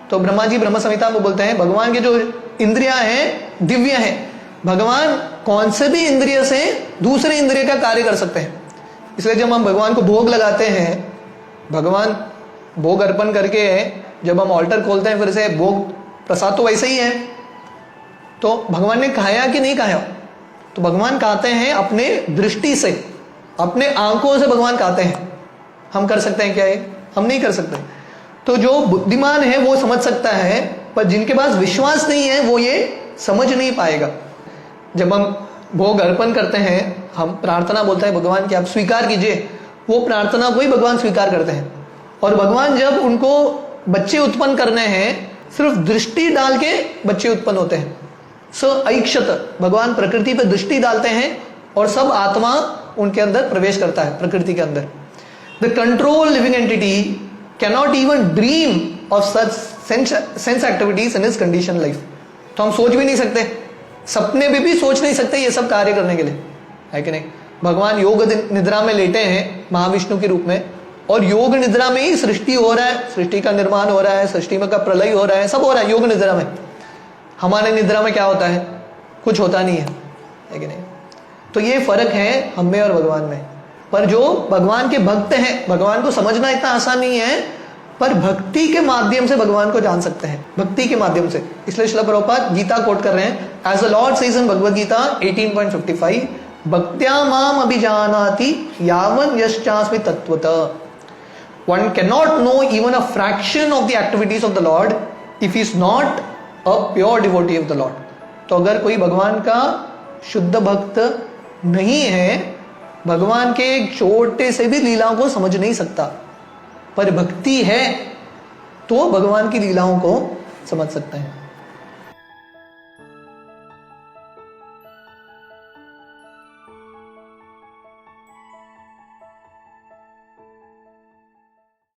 तो ब्रह्मा जी ब्रह्म संहिता में बोलते हैं भगवान के जो इंद्रियां हैं दिव्य हैं, भगवान कौन से भी इंद्रिय से दूसरे इंद्रिय का कार्य कर सकते हैं। इसलिए जब हम भगवान को भोग लगाते हैं, भगवान भोग अर्पण करके जब हम ऑल्टर खोलते हैं फिर से भोग प्रसाद तो वैसे ही है, तो भगवान ने खाया कि नहीं खाया? तो भगवान खाते हैं अपने दृष्टि से, अपने आंखों से भगवान खाते हैं। हम कर सकते हैं क्या ये? हम नहीं कर सकते। तो जो बुद्धिमान है वो समझ सकता है, पर जिनके पास विश्वास नहीं है वो ये समझ नहीं पाएगा। जब हम भोग अर्पण करते हैं, हम प्रार्थना बोलते हैं भगवान की आप स्वीकार कीजिए, वो प्रार्थना को ही भगवान स्वीकार करते हैं। और भगवान जब उनको बच्चे उत्पन्न करने हैं, सिर्फ दृष्टि डाल के बच्चे उत्पन्न होते हैं। ऐक्षत, भगवान प्रकृति पे दृष्टि डालते हैं और सब आत्मा उनके अंदर प्रवेश करता है प्रकृति के अंदर। The control living entity cannot even dream of such sense activities in his condition life. तो हम सोच भी नहीं सकते, सपने में भी सोच नहीं सकते ये सब कार्य करने के लिए, है कि नहीं? भगवान योग निद्रा में लेटे हैं महाविष्णु के रूप में, और योग निद्रा में ही सृष्टि हो रहा है, सृष्टि का निर्माण हो रहा है, सृष्टि में का प्रलय हो रहा है, सब हो रहा है योग निद्रा में। हमारे निद्रा में क्या होता है? कुछ होता नहीं है कि नहीं? तो ये फर्क है हम में और भगवान में। पर जो भगवान के भक्त हैं, भगवान को समझना इतना आसान नहीं है, पर भक्ति के माध्यम से भगवान को जान सकते हैं, भक्ति के माध्यम से। इसलिए श्रील प्रभुपाद गीता कोट कर रहे हैं, as the lord says in Bhagavad Gita 18.55, भक्त्या माम अभिजानाति यावन यश्चास्मि तत्वतः। One cannot know even a fraction of the activities of the Lord if he is not a pure devotee of the Lord. तो अगर कोई भगवान का शुद्ध भक्त नहीं है, भगवान के एक छोटे से भी लीलाओं को समझ नहीं सकता, पर भक्ति है तो भगवान की लीलाओं को समझ सकते हैं।